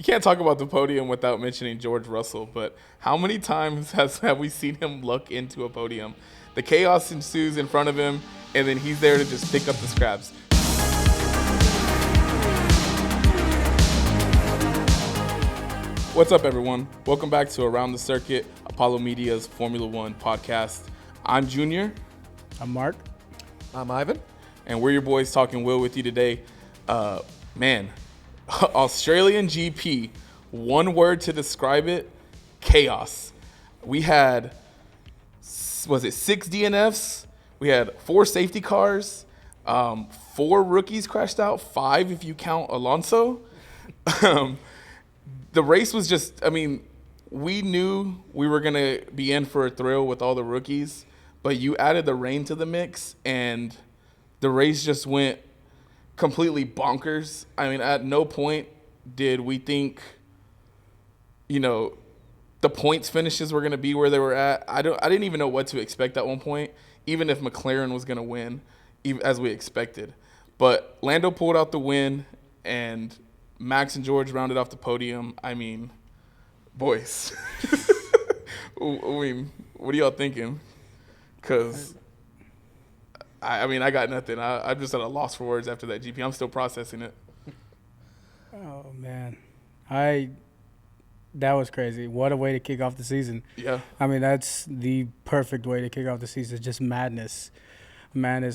You can't talk about the podium without mentioning George Russell, but how many times have we seen him look into a podium? The chaos ensues in front of him, and then he's there to just pick up the scraps. What's up, everyone? Welcome back to Around the Circuit, Apollo Media's Formula One podcast. I'm Junior. I'm Mark. I'm Ivan. And we're your boys talking Will with you today. Australian GP, one word to describe it, chaos. We had, 6 DNFs? We had 4 safety cars, 4 rookies crashed out, 5 if you count Alonso. The race was just, we knew we were going to be in for a thrill with all the rookies, but you added the rain to the mix, and the race just went completely bonkers. At no point did we think, the points finishes were going to be where they were at. I didn't even know what to expect at one point, even if McLaren was going to win, as we expected. But Lando pulled out the win, and Max and George rounded off the podium. Boys. What are y'all thinking? Because I got nothing. I'm just at a loss for words after that GP. I'm still processing it. Oh, man. That was crazy. What a way to kick off the season. Yeah. That's the perfect way to kick off the season. Just madness. My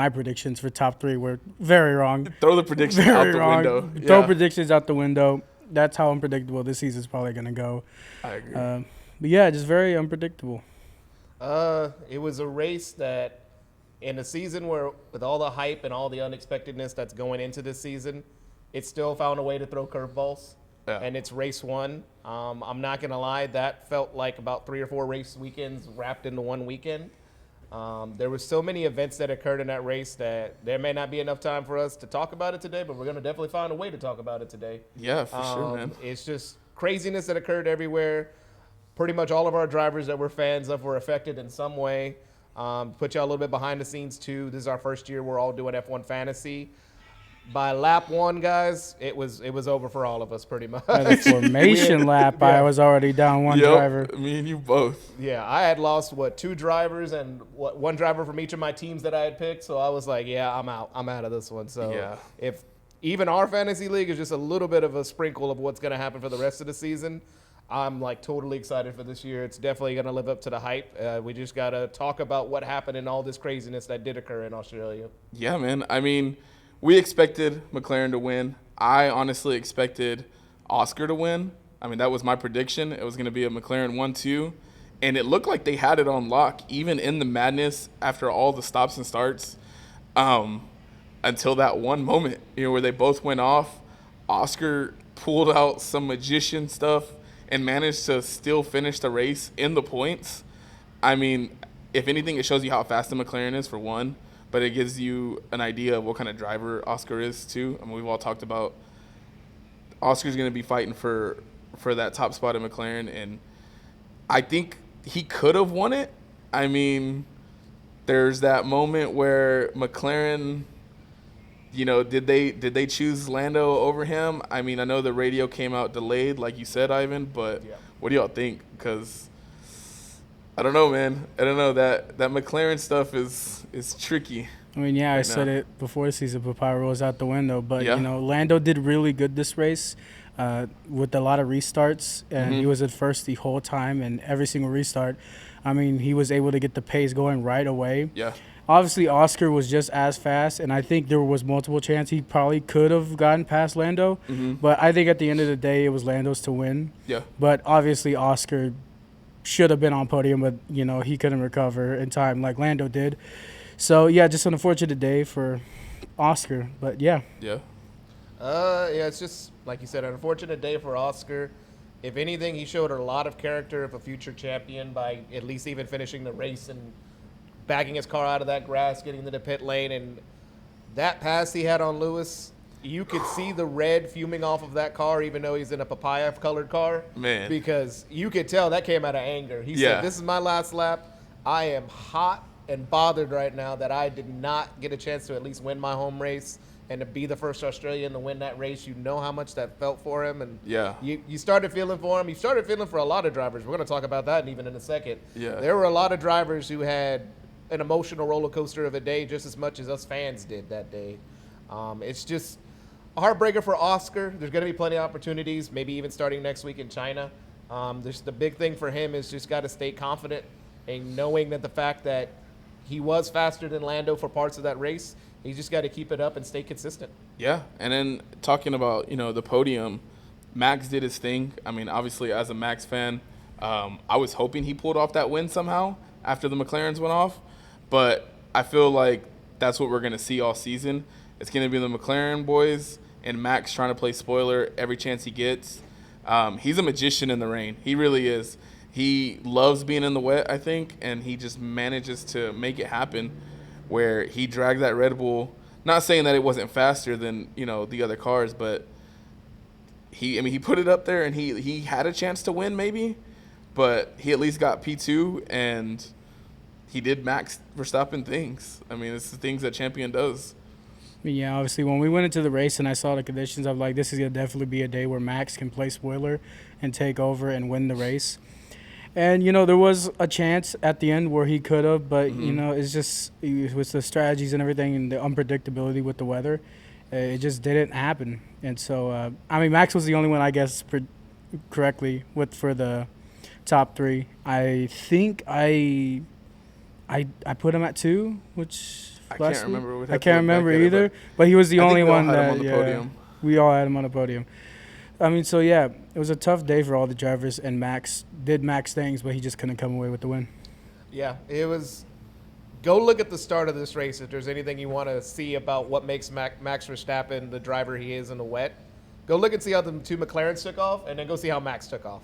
predictions for top 3 were very wrong. Throw the predictions out the window. Throw predictions out the window. That's how unpredictable this season's probably going to go. I agree. But yeah, just very unpredictable. It was a race that, in a season where, with all the hype and all the unexpectedness that's going into this season, it still found a way to throw curveballs. Yeah. And it's race 1. I'm not going to lie, that felt like about 3 or 4 race weekends wrapped into one weekend. There were so many events that occurred in that race that there may not be enough time for us to talk about it today, but we're going to definitely find a way to talk about it today. Yeah, for sure, man. It's just craziness that occurred everywhere. Pretty much all of our drivers that we're fans of were affected in some way. Put you a little bit behind the scenes, too. This is our first year we're all doing F1 Fantasy. By lap 1, guys, it was over for all of us pretty much. By the formation lap, I was already down one driver. Me and you both. Yeah, I had lost, 2 drivers and 1 driver from each of my teams that I had picked. So I was like, yeah, I'm out. I'm out of this one. So yeah. If even our fantasy league is just a little bit of a sprinkle of what's going to happen for the rest of the season, I'm totally excited for this year. It's definitely going to live up to the hype. We just got to talk about what happened and all this craziness that did occur in Australia. Yeah, man. We expected McLaren to win. I honestly expected Oscar to win. That was my prediction. It was going to be a McLaren 1-2. And it looked like they had it on lock, even in the madness after all the stops and starts, until that one moment, where they both went off. Oscar pulled out some magician stuff and managed to still finish the race in the points. If anything, it shows you how fast the McLaren is, for one. But it gives you an idea of what kind of driver Oscar is, too. We've all talked about Oscar's going to be fighting for that top spot in McLaren, and I think he could have won it. There's that moment where McLaren, did they choose Lando over him? I know the radio came out delayed, like you said, Ivan, but yeah. What do y'all think? Because I don't know, man. I don't know. That McLaren stuff is tricky. I said it before the season, Papaya rolls out the window. But, Lando did really good this race with a lot of restarts. And he was at first the whole time, and every single restart, he was able to get the pace going right away. Yeah. Obviously, Oscar was just as fast, and I think there was multiple chances he probably could have gotten past Lando. But I think at the end of the day, it was Lando's to win. Yeah. But obviously, Oscar should have been on podium, but, he couldn't recover in time like Lando did. So, yeah, just an unfortunate day for Oscar, but yeah. Yeah. It's just, like you said, an unfortunate day for Oscar. If anything, he showed a lot of character of a future champion by at least even finishing the race and backing his car out of that grass, getting into the pit lane. And that pass he had on Lewis, you could see the red fuming off of that car, even though he's in a papaya-colored car. Man. Because you could tell that came out of anger. He said, this is my last lap. I am hot and bothered right now that I did not get a chance to at least win my home race and to be the first Australian to win that race, you know how much that felt for him. And yeah, you started feeling for him. You started feeling for a lot of drivers. We're going to talk about that even in a second. Yeah. There were a lot of drivers who had an emotional roller coaster of a day just as much as us fans did that day. It's just a heartbreaker for Oscar. There's going to be plenty of opportunities, maybe even starting next week in China. The big thing for him is just got to stay confident and knowing that the fact that he was faster than Lando for parts of that race, he's just got to keep it up and stay consistent. Yeah, and then talking about, the podium, Max did his thing. I mean, obviously, as a Max fan, I was hoping he pulled off that win somehow after the McLarens went off. But I feel like that's what we're going to see all season. It's going to be the McLaren boys and Max trying to play spoiler every chance he gets. He's a magician in the rain. He really is. He loves being in the wet, I think, and he just manages to make it happen where he dragged that Red Bull. Not saying that it wasn't faster than, the other cars, but he put it up there and he had a chance to win maybe, but he at least got P2 and he did Max Verstappen things. I mean, it's the things that champion does. Yeah, obviously, when we went into the race and I saw the conditions, I'm like, this is going to definitely be a day where Max can play spoiler and take over and win the race. And, there was a chance at the end where he could have, but, it's just with the strategies and everything and the unpredictability with the weather, it just didn't happen. And so, Max was the only one, I guess, correctly for the top three. I think I put him at 2, which I can't remember. I can't remember either, but he was the only one that on the podium. We all had him on the podium. It was a tough day for all the drivers, and Max did Max things, but he just couldn't come away with the win. Yeah, it was. Go look at the start of this race if there's anything you want to see about what makes Max Verstappen the driver he is in the wet. Go look and see how the 2 McLarens took off, and then go see how Max took off.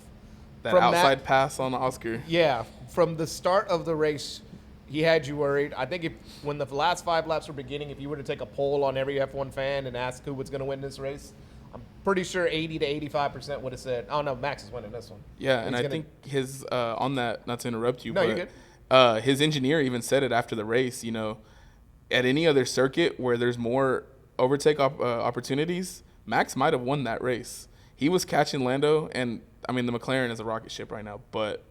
That outside pass on Oscar. Yeah, from the start of the race, he had you worried. I think when the last 5 laps were beginning, if you were to take a poll on every F1 fan and ask who was going to win this race, I'm pretty sure 80 to 85% would have said, "Oh no, Max is winning this one." Yeah, and I think his on that, not to interrupt you, no, but you're good. His engineer even said it after the race. At any other circuit where there's more overtake opportunities, Max might have won that race. He was catching Lando, and the McLaren is a rocket ship right now. But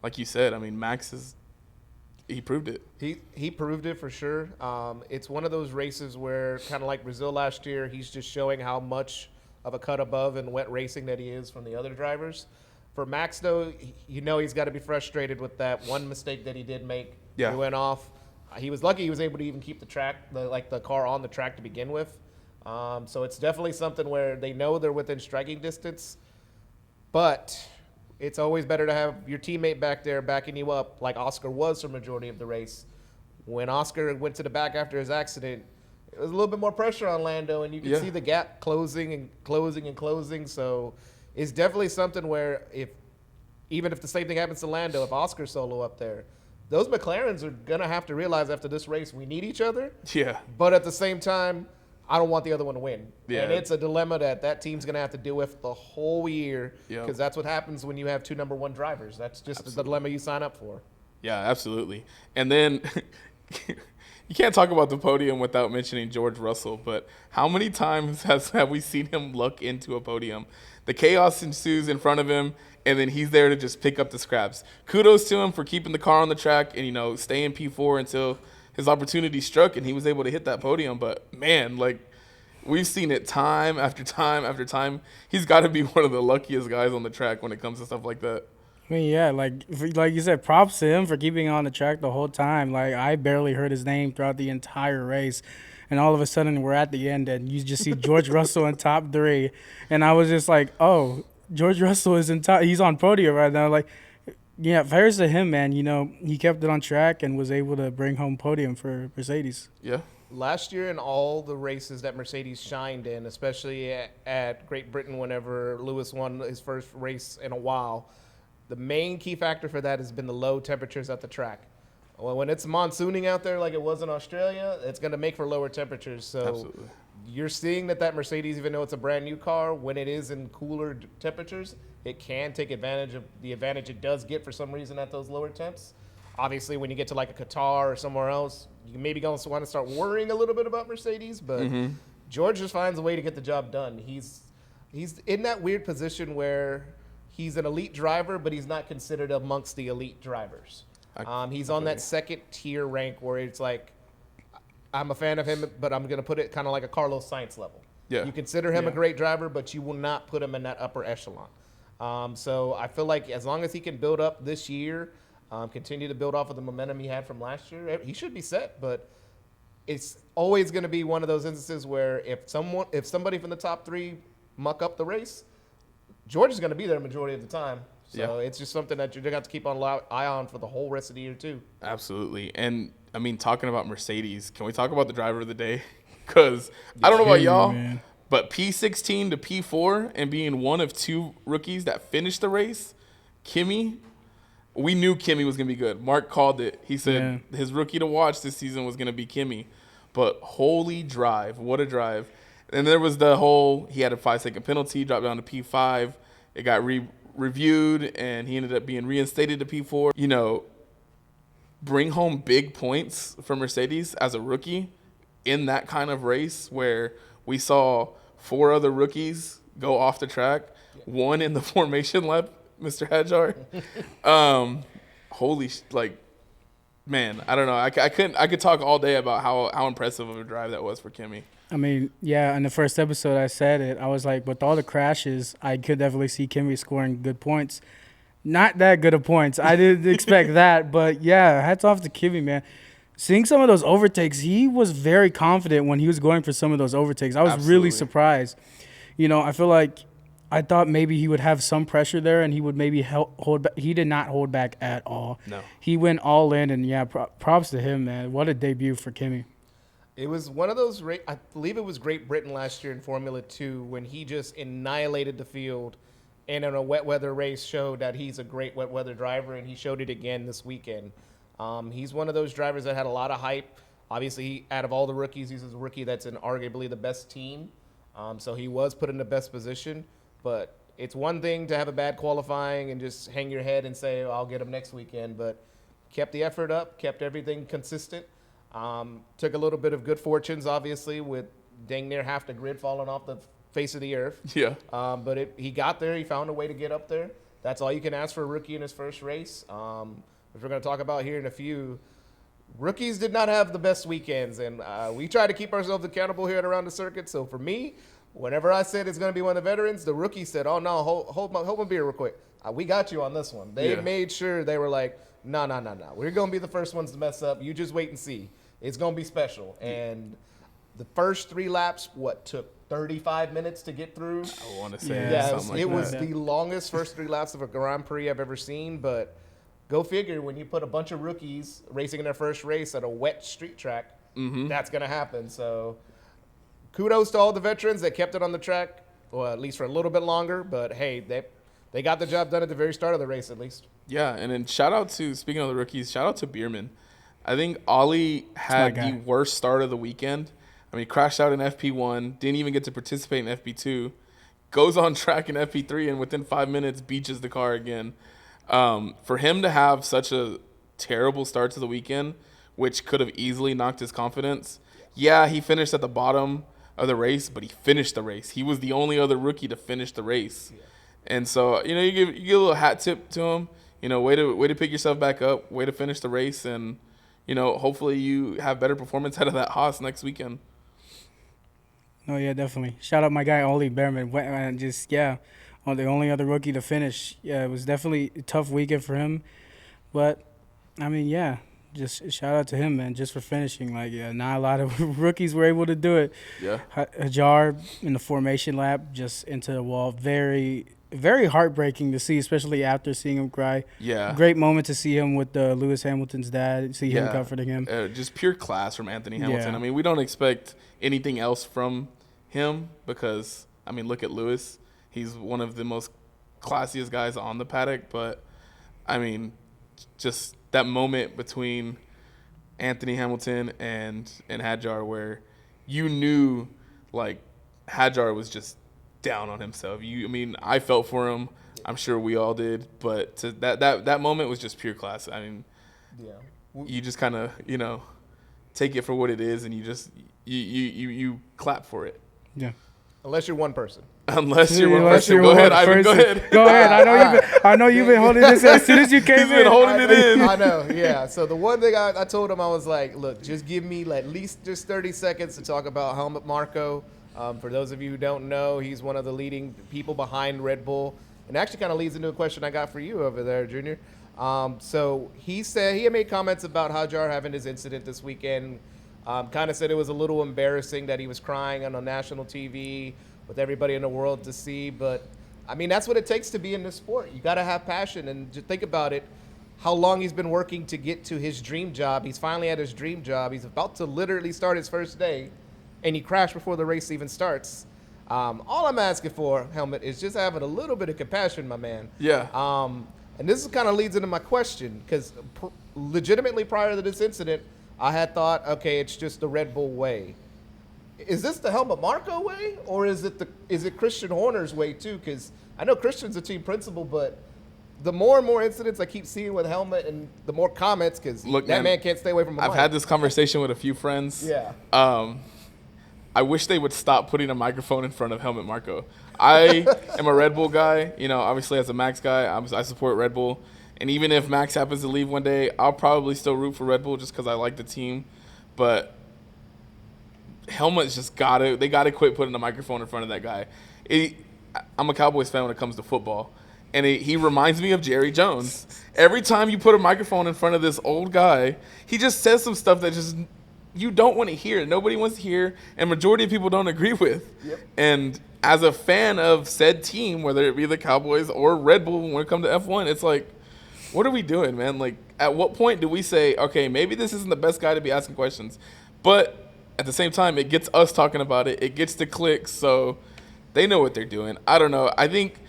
like you said, Max is. He proved it. He proved it for sure. It's one of those races where, kind of like Brazil last year, he's just showing how much of a cut above in wet racing that he is from the other drivers. For Max, though, he's got to be frustrated with that one mistake that he did make. Yeah. He went off. He was lucky he was able to even keep the car on the track to begin with. So it's definitely something where they know they're within striking distance, but it's always better to have your teammate back there backing you up, like Oscar was for majority of the race. When Oscar went to the back after his accident, it was a little bit more pressure on Lando, and you can see the gap closing and closing and closing. So it's definitely something where even if the same thing happens to Lando, if Oscar's solo up there, those McLarens are going to have to realize after this race we need each other. Yeah. But at the same time, I don't want the other one to win. Yeah. And it's a dilemma that team's going to have to deal with the whole year, because that's what happens when you have 2 number 1 drivers. That's just the dilemma you sign up for. Yeah, absolutely. And then you can't talk about the podium without mentioning George Russell, but how many times have we seen him look into a podium? The chaos ensues in front of him, and then he's there to just pick up the scraps. Kudos to him for keeping the car on the track and, staying P4 until his opportunity struck and he was able to hit that podium. But, man, we've seen it time after time after time. He's got to be one of the luckiest guys on the track when it comes to stuff like that. Like you said, props to him for keeping on the track the whole time. I barely heard his name throughout the entire race. And all of a sudden, we're at the end, and you just see George Russell in top 3. And I was just like, oh, George Russell is in top. He's on podium right now. Fairs to him, man. He kept it on track and was able to bring home podium for Mercedes. Yeah. Last year in all the races that Mercedes shined in, especially at Great Britain whenever Lewis won his first race in a while, the main key factor for that has been the low temperatures at the track. Well, when it's monsooning out there like it was in Australia, it's going to make for lower temperatures. So Absolutely. You're seeing that Mercedes, even though it's a brand new car, when it is in cooler temperatures, it can take advantage of the advantage it does get for some reason at those lower temps. Obviously, when you get to like a Qatar or somewhere else, you maybe going to want to start worrying a little bit about Mercedes, but George just finds a way to get the job done. He's in that weird position where he's an elite driver, but he's not considered amongst the elite drivers. He's on that second tier rank where it's like, I'm a fan of him, but I'm going to put it kind of like a Carlos Sainz level. Yeah. You consider him a great driver, but you will not put him in that upper echelon. So I feel like as long as he can build up this year, continue to build off of the momentum he had from last year, he should be set. But it's always going to be one of those instances where if somebody from the top three muck up the race, George is going to be there majority of the time. So it's just something that you're going to have to keep an eye on for the whole rest of the year too. Absolutely. And, I mean, talking about Mercedes, can we talk about the driver of the day? Because I don't know about y'all, but P16 to P4 and being one of two rookies that finished the race, Kimi, we knew Kimi was going to be good. Mark called it. He said his rookie to watch this season was going to be Kimi. But holy drive. What a drive. And there was the whole, he had a 5-second penalty, dropped down to P5. It got reviewed, and he ended up being reinstated to P4. You know, bring home big points for Mercedes as a rookie in that kind of race where we saw 4 other rookies go off the track, one in the formation lap, Mr. Hadjar. Man, I don't know. I could talk all day about how impressive of a drive that was for Kimi. I mean, yeah, in the first episode I said it. I was like, with all the crashes, I could definitely see Kimi scoring good points. Not that good of points. I didn't expect that, but yeah, hats off to Kimi, man. Seeing some of those overtakes, he was very confident when he was going for some of those overtakes. I was really surprised. You know, I feel like I thought maybe he would have some pressure there and he would maybe hold back. He did not hold back at all. No. He went all in, and yeah, props to him, man. What a debut for Kimi. It was one of those, I believe it was Great Britain last year in Formula 2 when he just annihilated the field and in a wet weather race showed that he's a great wet weather driver, and he showed it again this weekend. He's one of those drivers that had a lot of hype. Obviously, out of all the rookies, he's a rookie that's in arguably the best team. So he was put in the best position. But it's one thing to have a bad qualifying and just hang your head and say, oh, I'll get him next weekend. But kept the effort up, kept everything consistent. Took a little bit of good fortunes, obviously, with dang near half the grid falling off the face of the earth. Yeah. But he got there. He found a way to get up there. That's all you can ask for a rookie in his first race. Which we're going to talk about here in a few. Rookies did not have the best weekends, and we try to keep ourselves accountable here at Around the Circuit. So for me, whenever I said it's going to be one of the veterans, the rookie said, oh, no, hold my beer real quick. We got you on this one. They made sure they were like, no. We're going to be the first ones to mess up. You just wait and see. It's going to be special. And the first 3 laps, took 35 minutes to get through? I want to say something like that. It was the longest first 3 laps of a Grand Prix I've ever seen. But go figure, when you put a bunch of rookies racing in their first race at a wet street track, that's going to happen. So kudos to all the veterans that kept it on the track, well, at least for a little bit longer. But, hey, they got the job done at the very start of the race at least. Yeah, and then speaking of the rookies, shout out to Bierman. I think Ollie had the worst start of the weekend. I mean, he crashed out in FP1, didn't even get to participate in FP2, goes on track in FP3, and within 5 minutes beaches the car again. For him to have such a terrible start to the weekend, which could have easily knocked his confidence. Yeah, he finished at the bottom of the race, but he finished the race. He was the only other rookie to finish the race. Yeah. And so, you know, you give a little hat tip to him. You know, way to pick yourself back up, way to finish the race, and, you know, hopefully you have better performance out of that Haas next weekend. Oh, yeah, definitely. Shout out my guy, Ollie Behrman. The only other rookie to finish. Yeah, it was definitely a tough weekend for him. But, I mean, yeah, just shout out to him, man, just for finishing. Like, yeah, not a lot of rookies were able to do it. Yeah. Hadjar in the formation lap, just into the wall. Very, very heartbreaking to see, especially after seeing him cry. Yeah. Great moment to see him with Lewis Hamilton's dad, see him comforting him. Just pure class from Anthony Hamilton. I mean, we don't expect anything else from him because, I mean, look at Lewis. He's one of the most classiest guys on the paddock. But, I mean, just that moment between Anthony Hamilton and Hadjar where you knew, like, Hadjar was just down on himself. I felt for him. I'm sure we all did. But that moment was just pure class. I mean, you just kind of, take it for what it is, and you just you clap for it. Yeah. Unless you're one person. Unless you're one person. Go ahead, Ivan. Go ahead. Go ahead. I know you've been holding this as soon as you came in. He's been holding it in. I know, yeah. So the one thing I told him, I was like, look, just give me at least just 30 seconds to talk about Helmut Marko. For those of you who don't know, he's one of the leading people behind Red Bull. And actually kind of leads into a question I got for you over there, Junior. So he said he had made comments about Hadjar having his incident this weekend. Kind of said it was a little embarrassing that he was crying on national TV with everybody in the world to see. But, I mean, that's what it takes to be in this sport. You got to have passion. And just think about it, how long he's been working to get to his dream job. He's finally at his dream job. He's about to literally start his first day, and he crashed before the race even starts. All I'm asking for, Helmut, is just having a little bit of compassion, my man. Yeah. And this kind of leads into my question, because legitimately prior to this incident, I had thought, okay, it's just the Red Bull way. Is this the Helmut Marko way, or is it Christian Horner's way too? Because I know Christian's a team principal, but the more and more incidents I keep seeing with Helmut, and the more comments, because that man can't stay away from a mic. I've had this conversation with a few friends. Yeah. I wish they would stop putting a microphone in front of Helmut Marko. I am a Red Bull guy. You know, obviously as a Max guy, I support Red Bull. And even if Max happens to leave one day, I'll probably still root for Red Bull just because I like the team. But Helmut's just they got to quit putting a microphone in front of that guy. I'm a Cowboys fan when it comes to football. And he reminds me of Jerry Jones. Every time you put a microphone in front of this old guy, he just says some stuff that just you don't want to hear. Nobody wants to hear, and majority of people don't agree with. Yep. And as a fan of said team, whether it be the Cowboys or Red Bull when it comes to F1, it's like, what are we doing, man? Like, at what point do we say, okay, maybe this isn't the best guy to be asking questions? But at the same time, it gets us talking about it. It gets the clicks, so they know what they're doing. I don't know. I think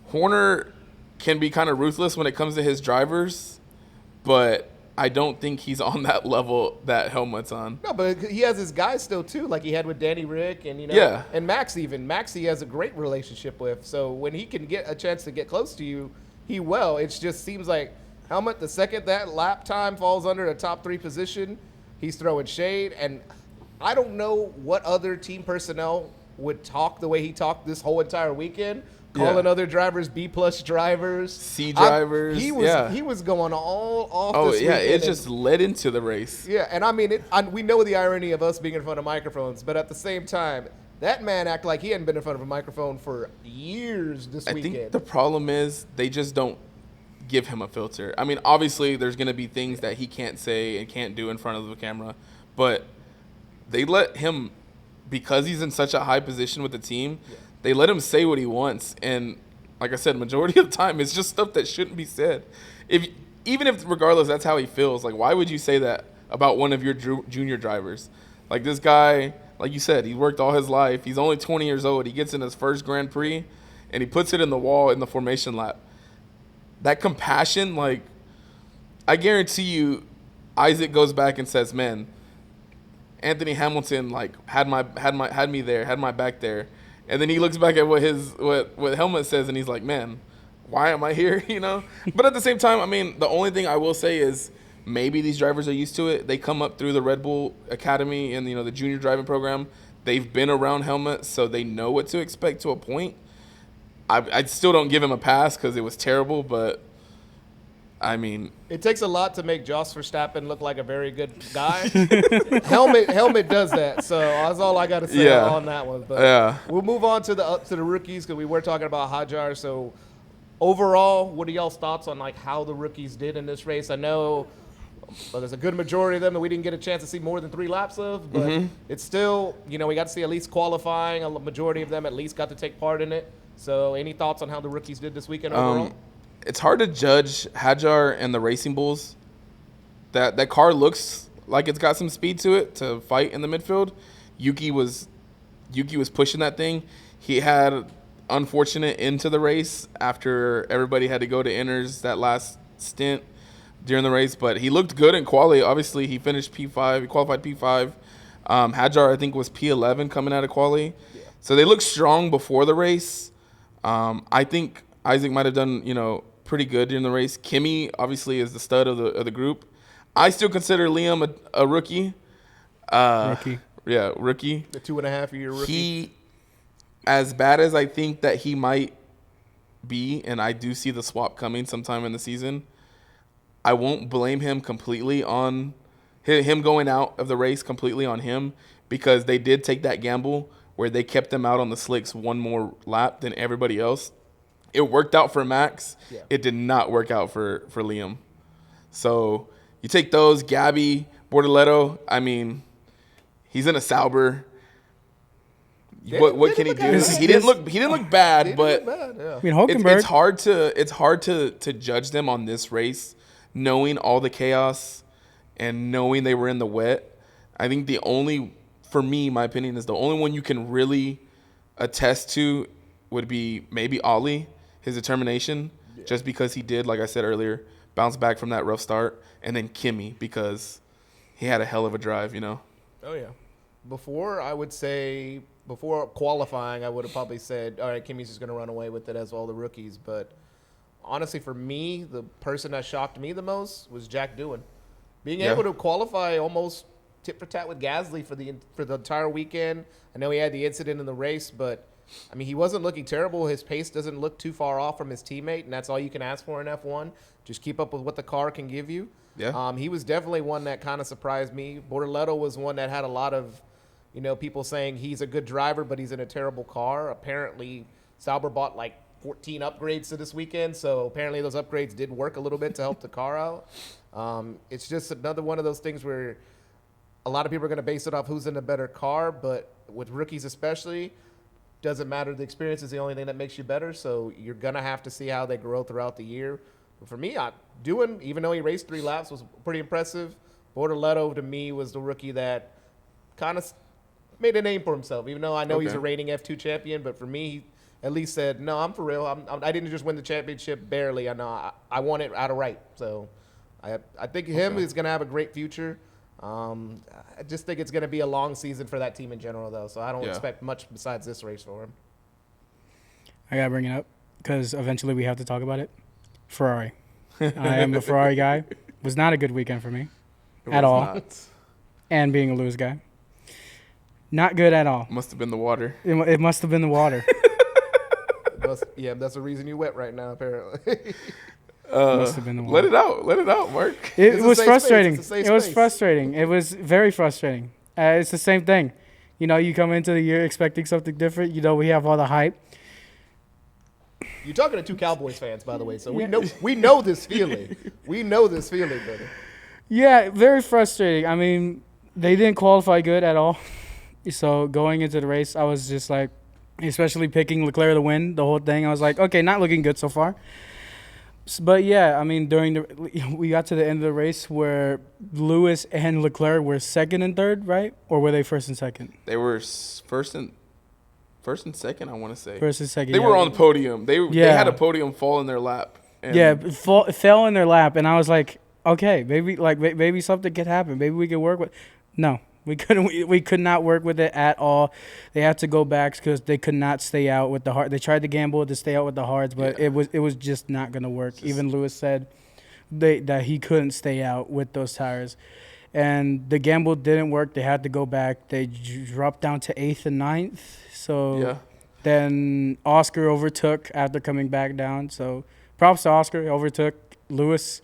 Horner can be kind of ruthless when it comes to his drivers, but I don't think he's on that level that Helmut's on. No, but he has his guys still too, like he had with Danny Rick and yeah. And Max even. Max he has a great relationship with. So when he can get a chance to get close to you, he will. It just seems like Helmut, the second that lap time falls under a top 3 position, he's throwing shade. And I don't know what other team personnel would talk the way he talked this whole entire weekend. Calling other drivers B-plus drivers. C drivers. He was going all off this weekend. It just led into the race. Yeah, and I mean, we know the irony of us being in front of microphones, but at the same time, that man acted like he hadn't been in front of a microphone for years this weekend. I think the problem is they just don't give him a filter. I mean, obviously, there's going to be things that he can't say and can't do in front of the camera, but they let him, because he's in such a high position with the team, they let him say what he wants. And like I said, majority of the time, it's just stuff that shouldn't be said. Even if regardless, that's how he feels. Like, why would you say that about one of your junior drivers? Like, this guy, like you said, he worked all his life. He's only 20 years old. He gets in his first Grand Prix, and he puts it in the wall in the formation lap. That compassion, like, I guarantee you, Isaac goes back and says, man, Anthony Hamilton, like, had my back there. And then he looks back at what Helmut says, and he's like, man, why am I here, you know? But at the same time, I mean, the only thing I will say is maybe these drivers are used to it. They come up through the Red Bull Academy and, the junior driving program. They've been around Helmut, so they know what to expect to a point. I still don't give him a pass because it was terrible, but I mean, it takes a lot to make Jos Verstappen look like a very good guy. Helmut does that, so that's all I got to say on that one. But we'll move on to the rookies because we were talking about Hadjar. So overall, what are y'all's thoughts on like how the rookies did in this race? I know there's a good majority of them that we didn't get a chance to see more than 3 laps of, but it's still, we got to see at least qualifying. A majority of them at least got to take part in it. So any thoughts on how the rookies did this weekend overall? It's hard to judge Hadjar and the Racing Bulls. That car looks like it's got some speed to it to fight in the midfield. Yuki was pushing that thing. He had unfortunate into the race after everybody had to go to inners that last stint during the race, but he looked good in quali. Obviously, he finished P5. He qualified P5. Hadjar, I think, was P11 coming out of quali. Yeah. So they looked strong before the race. I think Isaac might have done, pretty good during the race. Kimi obviously is the stud of the group. I still consider Liam a rookie. Rookie. Yeah, rookie. The 2.5-year rookie. He, as bad as I think that he might be, and I do see the swap coming sometime in the season, I won't blame him completely on him going out of the race completely on him, because they did take that gamble where they kept them out on the slicks one more lap than everybody else. It worked out for Max. Yeah. It did not work out for Liam. So you take those. Gabby, Bortoletto, I mean, he's in a Sauber. What can he do? He didn't look bad, but I mean, Hulkenberg. It's hard to judge them on this race, knowing all the chaos and knowing they were in the wet. I think for me, my opinion is the only one you can really attest to would be maybe Ollie, his determination, just because he did, like I said earlier, bounce back from that rough start, and then Kimi because he had a hell of a drive, Oh yeah. Before qualifying, I would have probably said, all right, Kimi's just going to run away with it as all the rookies. But honestly, for me, the person that shocked me the most was Jack Doohan. Being able to qualify almost tit for tat with Gasly for the entire weekend. I know he had the incident in the race, but I mean, he wasn't looking terrible. His pace doesn't look too far off from his teammate, and that's all you can ask for in F1. Just keep up with what the car can give you. Yeah. He was definitely one that kind of surprised me. Bortoletto was one that had a lot of, people saying he's a good driver, but he's in a terrible car. Apparently, Sauber bought like 14 upgrades to this weekend, so apparently those upgrades did work a little bit to help the car out. It's just another one of those things where a lot of people are going to base it off who's in a better car, but with rookies especially, doesn't matter. The experience is the only thing that makes you better, so you're going to have to see how they grow throughout the year. But for me, Doohan, even though he raced 3 laps, was pretty impressive. Bortoletto, to me, was the rookie that kind of made a name for himself, even though I know he's a reigning F2 champion. But for me, he at least said, no, I'm for real. I didn't just win the championship barely. I know I won it out of right. So I think him is going to have a great future. I just think it's going to be a long season for that team in general, though. So I don't expect much besides this race for him. I got to bring it up because eventually we have to talk about it. Ferrari. I am a Ferrari guy. Was not a good weekend for me at all. Not. And being a Lewis guy. Not good at all. Must have been the water. It must have been the water. That's the reason you wet right now, apparently. Must have been the water. Let it out, Mark. It was frustrating. It was frustrating. It was very frustrating. It's the same thing. You come into the year expecting something different. We have all the hype. You're talking to 2 Cowboys fans, by the way, so we know this feeling. We know this feeling, brother. Yeah, very frustrating. I mean, they didn't qualify good at all. So going into the race, I was just like, especially picking Leclerc to win the whole thing. I was like, okay, not looking good so far. But yeah, I mean, we got to the end of the race where Lewis and Leclerc were second and third, right? Or were they first and second? They were first and second, I want to say. First and second. They were on the podium. They had a podium fall in their lap. It fell in their lap, and I was like, okay, maybe something could happen. Maybe we could work with. No, we couldn't. We could not work with it at all. They had to go back because they could not stay out with the hard. They tried to gamble to stay out with the hards, but it was just not going to work. Even Lewis said that he couldn't stay out with those tires. And the gamble didn't work. They had to go back. They dropped down to 8th and 9th. So then Oscar overtook after coming back down. So props to Oscar. He overtook Lewis.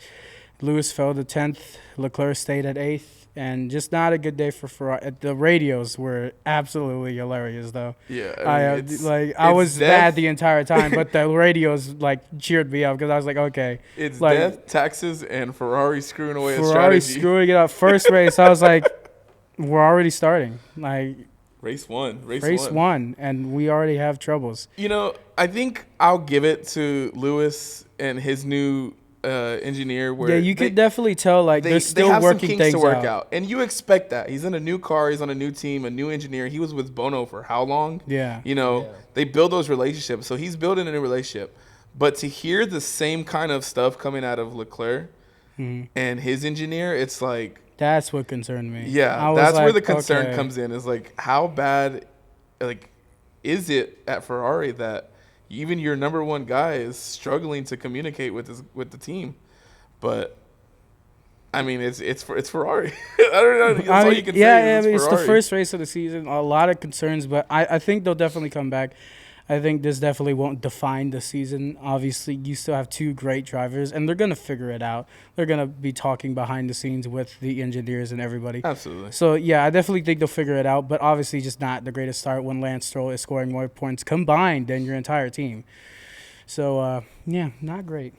Lewis fell to 10th. Leclerc stayed at 8th. And just not a good day for Ferrari. The radios were absolutely hilarious, though. Yeah, I was bad the entire time, but the radios cheered me up because I was like, okay, it's death, taxes, and Ferrari screwing away. Ferrari screwing it up. First race, I was like, we're already starting. Race one, and we already have troubles. I think I'll give it to Lewis and his new engineer. Where you could definitely tell they're still they have working some kinks things to work out, and you expect that. He's in a new car, he's on a new team, a new engineer. He was with Bono for how long? Yeah, they build those relationships. So he's building a new relationship. But to hear the same kind of stuff coming out of Leclerc and his engineer, it's like. That's what concerned me. Yeah, that's where the concern comes in. Is how bad, is it at Ferrari that even your number one guy is struggling to communicate with the team? But I mean, it's Ferrari. I don't know. That's all you can say. It's the first race of the season. A lot of concerns, but I think they'll definitely come back. I think this definitely won't define the season. Obviously, you still have two great drivers, and they're going to figure it out. They're going to be talking behind the scenes with the engineers and everybody. Absolutely. So, yeah, I definitely think they'll figure it out, but obviously just not the greatest start when Lance Stroll is scoring more points combined than your entire team. So, not great.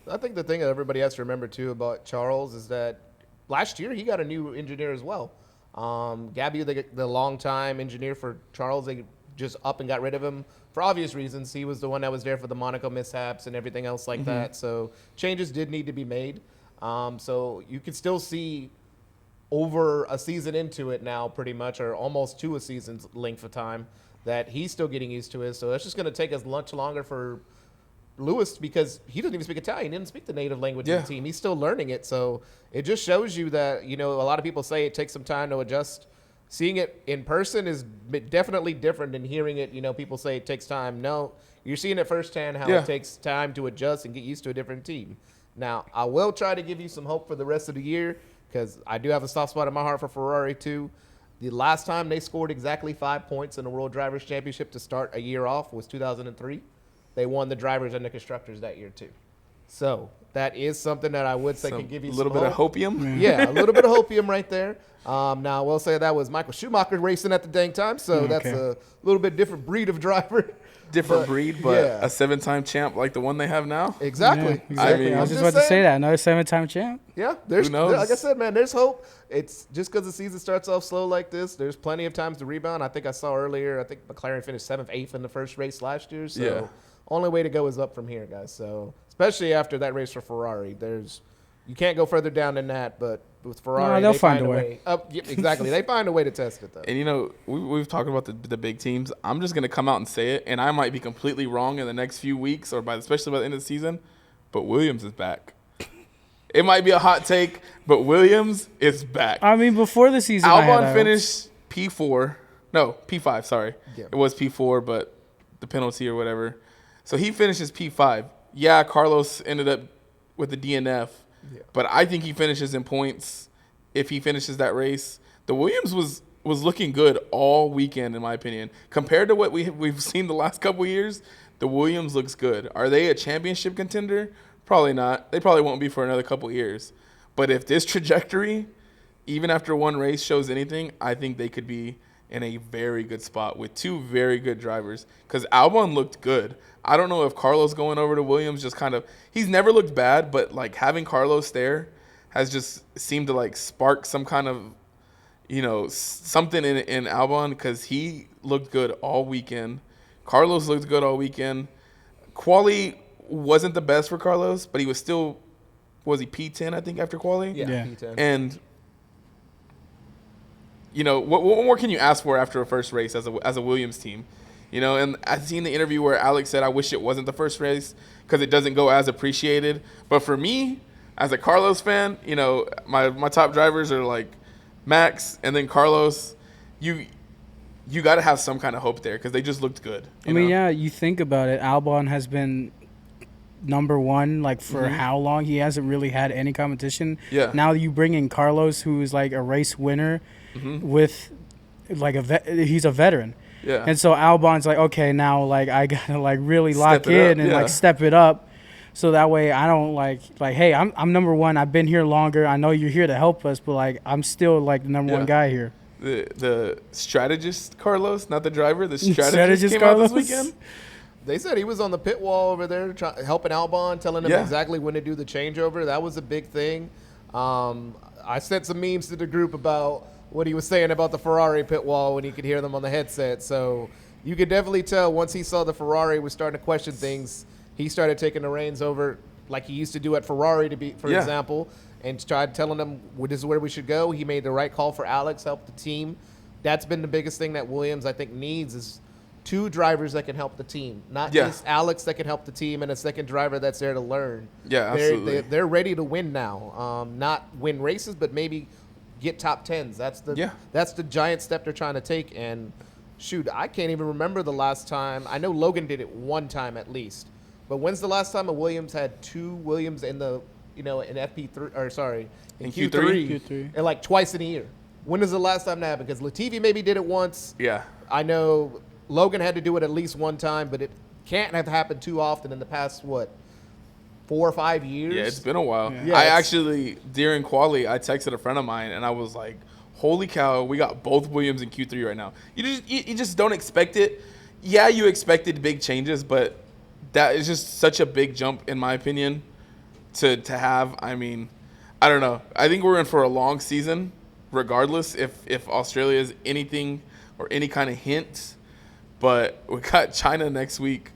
I think the thing that everybody has to remember, too, about Charles is that last year he got a new engineer as well. Gabby, the longtime engineer for Charles, they just up and got rid of him for obvious reasons. He was the one that was there for the Monaco mishaps and everything else like that. So changes did need to be made. So you can still see over a season into it now, pretty much, or almost to a season's length of time, that he's still getting used to it. So it's just going to take us much longer for Lewis, because he doesn't even speak Italian. He didn't speak the native language of the team. He's still learning it. So it just shows you that, a lot of people say it takes some time to adjust. Seeing it in person is definitely different than hearing it. People say it takes time. No, you're seeing it firsthand how it takes time to adjust and get used to a different team. Now, I will try to give you some hope for the rest of the year, because I do have a soft spot in my heart for Ferrari too. The last time they scored exactly 5 points in the World Drivers' Championship to start a year off was 2003. They won the drivers and the constructors that year too. So that is something that I would say can give you a little bit of hopium. Yeah, a little bit of hopium right there. Now, I will say that was Michael Schumacher racing at the dang time, so that's a little bit different breed of driver. Different breed, but a 7-time champ like the one they have now. Exactly. Yeah, exactly. I was just about to say that. Another 7-time champ. Yeah, who knows? Like I said, man, there's hope. It's just because the season starts off slow like this, there's plenty of times to rebound. I think I saw earlier, McLaren finished 7th, 8th in the first race last year, so only way to go is up from here, guys. So especially after that race for Ferrari, you can't go further down than that, but with Ferrari, they'll they find a way. Exactly. They find a way to test it, though. And, we've talked about the big teams. I'm just going to come out and say it, and I might be completely wrong in the next few weeks or especially by the end of the season, but Williams is back. It might be a hot take, but Williams is back. I mean, before the season, Albon finished P5, sorry. Yeah. It was P4, but the penalty or whatever. So he finishes P5. Yeah, Carlos ended up with the DNF. Yeah. But I think he finishes in points if he finishes that race. The Williams was looking good all weekend, in my opinion. Compared to what we've seen the last couple of years, the Williams looks good. Are they a championship contender? Probably not. They probably won't be for another couple of years. But if this trajectory, even after one race, shows anything, I think they could be in a very good spot with two very good drivers. Because Albon looked good. I don't know if Carlos going over to Williams just kind of – he's never looked bad, but, having Carlos there has just seemed to, spark some kind of, something in Albon, because he looked good all weekend. Carlos looked good all weekend. Quali wasn't the best for Carlos, but he was still – was he P10, I think, after Quali? Yeah, P10. And – what more can you ask for after a first race as a Williams team? And I've seen the interview where Alex said, I wish it wasn't the first race because it doesn't go as appreciated. But for me, as a Carlos fan, my top drivers are Max and then Carlos. You got to have some kind of hope there because they just looked good. You think about it. Albon has been number one for how long? He hasn't really had any competition. Yeah. Now you bring in Carlos, who's a race winner with he's a veteran. Yeah. And so Albon's okay, now I gotta really lock in and step it up, so that way I don't hey, I'm number one. I've been here longer. I know you're here to help us, but I'm still the number one guy here. The strategist Carlos, not the driver. The strategist came Carlos out this weekend. They said he was on the pit wall over there helping Albon, telling him exactly when to do the changeover. That was a big thing. I sent some memes to the group about what he was saying about the Ferrari pit wall when he could hear them on the headset. So you could definitely tell once he saw the Ferrari was starting to question things, he started taking the reins over like he used to do at Ferrari, for example, and tried telling them, this is where we should go. He made the right call for Alex, helped the team. That's been the biggest thing that Williams, I think, needs is two drivers that can help the team, not just Alex that can help the team and a second driver that's there to learn. Yeah, absolutely. They're ready to win now. Not win races, but maybe get top tens. That's the giant step they're trying to take. And shoot, I can't even remember the last time. I know Logan did it one time at least. But when's the last time a Williams had two Williams in the in FP3 or sorry in Q3, and like twice in a year. When is the last time that happened? Because Latifi maybe did it once. Yeah. I know Logan had to do it at least one time, but it can't have happened too often in the past 4 or 5 years. Yeah, it's been a while. Yeah, I actually, during quali, I texted a friend of mine, and I was like, holy cow, we got both Williams in Q3 right now. You just don't expect it. Yeah, you expected big changes, but that is just such a big jump, in my opinion, to have. I mean, I don't know. I think we're in for a long season, regardless if Australia is anything or any kind of hint. But we got China next week.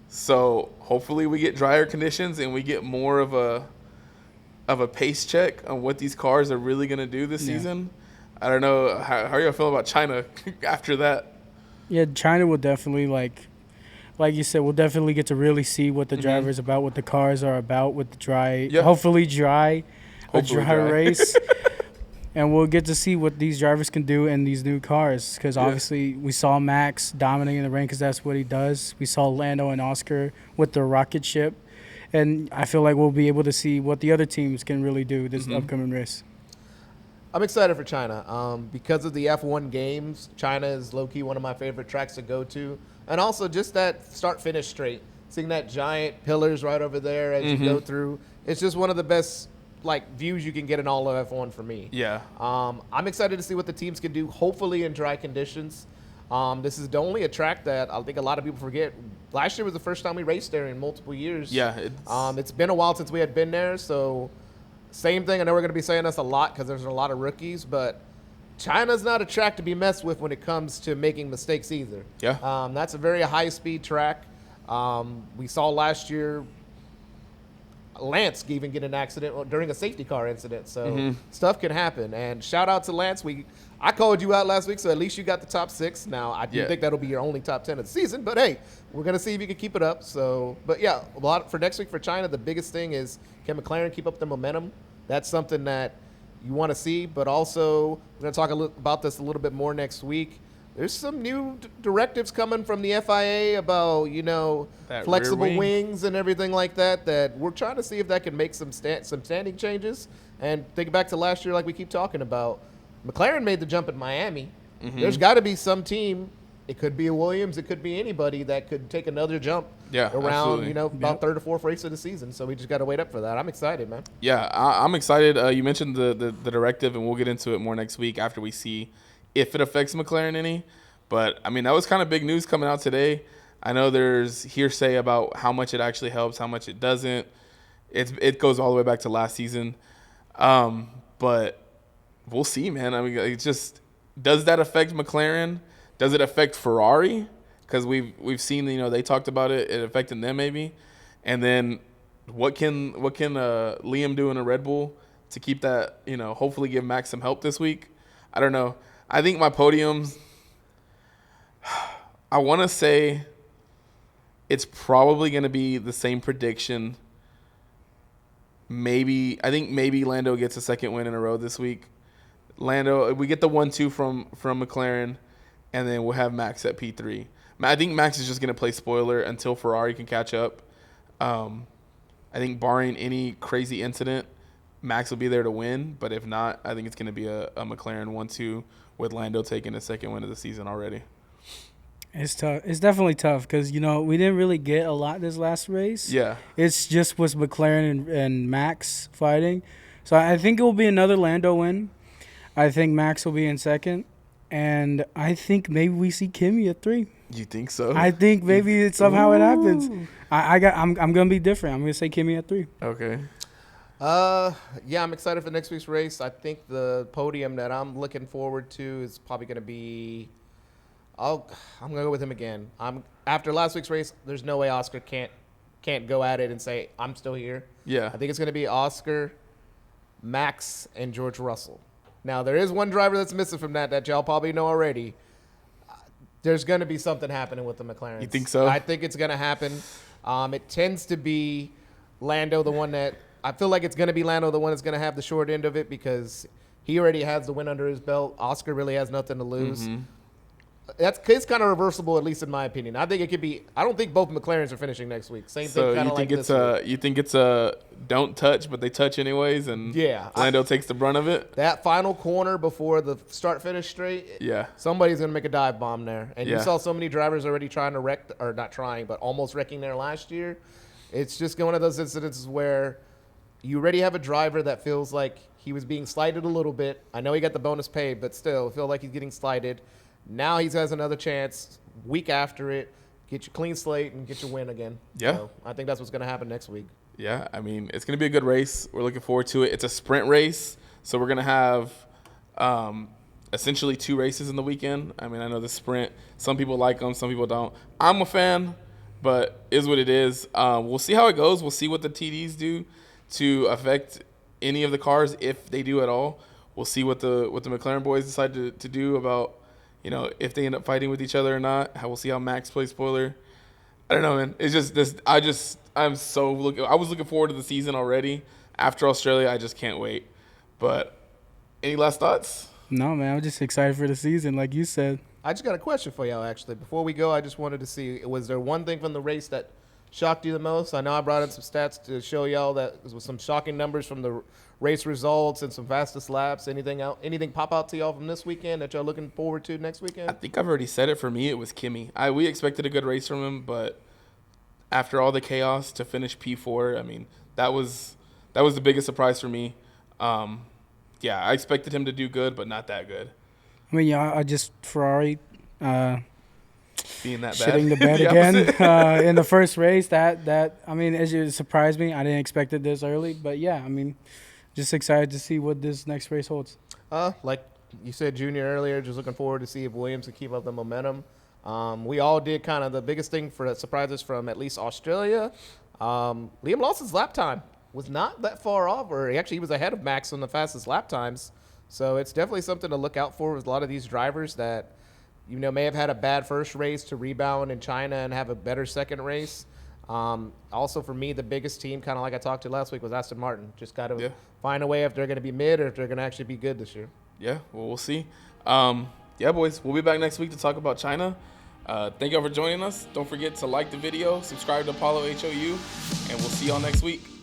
So hopefully we get drier conditions and we get more of a pace check on what these cars are really going to do this season. I don't know. How are you feeling about China after that? Yeah, China will definitely, like you said, we'll definitely get to really see what the driver's about, what the cars are about with the hopefully dry race. And we'll get to see what these drivers can do in these new cars because obviously we saw Max dominating the rain because that's what he does. We saw Lando and Oscar with the rocket ship. And I feel like we'll be able to see what the other teams can really do this upcoming race. I'm excited for China. Because of the F1 games, China is low-key one of my favorite tracks to go to. And also just that start-finish straight. Seeing that giant pillars right over there as you go through. It's just one of the best views you can get in all of F1 for me. Yeah. I'm excited to see what the teams can do, hopefully in dry conditions. This is the only a track that I think a lot of people forget. Last year was the first time we raced there in multiple years. Yeah. It's been a while since we had been there, so same thing. I know we're going to be saying this a lot because there's a lot of rookies, but China's not a track to be messed with when it comes to making mistakes either. Yeah. That's a very high-speed track. We saw last year Lance even get an accident during a safety car incident. So stuff can happen. And shout out to Lance. I called you out last week, so at least you got the top 6. Now, I do think that'll be your only top 10 of the season. But, hey, we're going to see if you can keep it up. So, but, yeah, a lot for next week for China, the biggest thing is can McLaren keep up the momentum? That's something that you want to see. But also, we're going to talk about this a little bit more next week. There's some new directives coming from the FIA about, flexible wings and everything like that we're trying to see if that can make some standing changes. And think back to last year like we keep talking about. McLaren made the jump at Miami. There's got to be some team, it could be a Williams, it could be anybody that could take another jump around, about third or fourth race of the season. So we just got to wait up for that. I'm excited, man. Yeah, I'm excited. You mentioned the directive, and we'll get into it more next week after we see if it affects McLaren any. But, I mean, that was kind of big news coming out today. I know there's hearsay about how much it actually helps, how much it doesn't. It goes all the way back to last season. But we'll see, man. I mean, it's just, does that affect McLaren? Does it affect Ferrari? Because we've seen, they talked about it affecting them maybe. And then what can Liam do in a Red Bull to keep that, hopefully give Max some help this week? I don't know. I think my podiums, I want to say it's probably going to be the same prediction. I think maybe Lando gets a second win in a row this week. Lando, we get the 1-2 from McLaren, and then we'll have Max at P3. I think Max is just going to play spoiler until Ferrari can catch up. I think barring any crazy incident, Max will be there to win. But if not, I think it's going to be a McLaren 1-2 with Lando taking the second win of the season already. It's tough. It's definitely tough because, we didn't really get a lot this last race. Yeah. It's just was McLaren and Max fighting. So I think it will be another Lando win. I think Max will be in second. And I think maybe we see Kimi at 3. You think so? I think maybe somehow it happens. I'm gonna be different. I'm gonna say Kimi at 3. Okay. Yeah, I'm excited for next week's race. I think the podium that I'm looking forward to is probably going to be. I'm going to go with him again. After last week's race, there's no way Oscar can't go at it and say I'm still here. Yeah. I think it's going to be Oscar, Max, and George Russell. Now there is one driver that's missing from that y'all probably know already. There's going to be something happening with the McLaren. You think so? I think it's going to happen. It tends to be Lando, the one that. I feel like it's going to be Lando, the one that's going to have the short end of it because he already has the win under his belt. Oscar really has nothing to lose. it's kind of reversible, at least in my opinion. I think it could be. I don't think both McLarens are finishing next week. Same thing, kind of like this week. You think it's a don't touch, but they touch anyways, and Lando takes the brunt of it. That final corner before the start-finish straight, somebody's gonna make a dive bomb there. And you saw so many drivers already trying to wreck, or not trying, but almost wrecking there last year. It's just one of those incidences where you already have a driver that feels like he was being slighted a little bit. I know he got the bonus pay, but still, feel like he's getting slighted. Now he has another chance, week after it, get your clean slate and get your win again. Yeah. So I think that's what's going to happen next week. Yeah, I mean, it's going to be a good race. We're looking forward to it. It's a sprint race, so we're going to have essentially 2 races in the weekend. I mean, I know the sprint, some people like them, some people don't. I'm a fan, but is what it is. We'll see how it goes. We'll see what the TDs do to affect any of the cars, if they do at all. We'll see what the McLaren boys decide to do about, if they end up fighting with each other or not. We'll see how Max plays spoiler. I don't know, man. It's just this. I was looking forward to the season already. After Australia, I just can't wait. But any last thoughts? No, man. I'm just excited for the season, like you said. I just got a question for y'all, actually. Before we go, I just wanted to see, was there one thing from the race that shocked you the most? I know I brought in some stats to show y'all that there was some shocking numbers from the race results and some fastest laps. Anything pop out to y'all from this weekend that y'all looking forward to next weekend? I think I've already said it. For me, it was Kimi. We expected a good race from him, but after all the chaos to finish P4, I mean, that was the biggest surprise for me. I expected him to do good, but not that good. I mean, I just Ferrari being that bad. Shitting the bed again in the first race. That I mean, it surprised me. I didn't expect it this early, but yeah, I mean, just excited to see what this next race holds. Like you said, Junior, earlier, just looking forward to see if Williams can keep up the momentum. We all did kind of the biggest thing for surprises from at least Australia. Liam Lawson's lap time was not that far off, or he was ahead of Max on the fastest lap times. So it's definitely something to look out for with a lot of these drivers that may have had a bad first race to rebound in China and have a better second race. Also, for me, the biggest team, kind of like I talked to last week, was Aston Martin. Just got to find a way if they're going to be mid or if they're going to actually be good this year. Yeah, well, we'll see. Boys, we'll be back next week to talk about China. Thank y'all for joining us. Don't forget to like the video, subscribe to Apollo HOU, and we'll see y'all next week.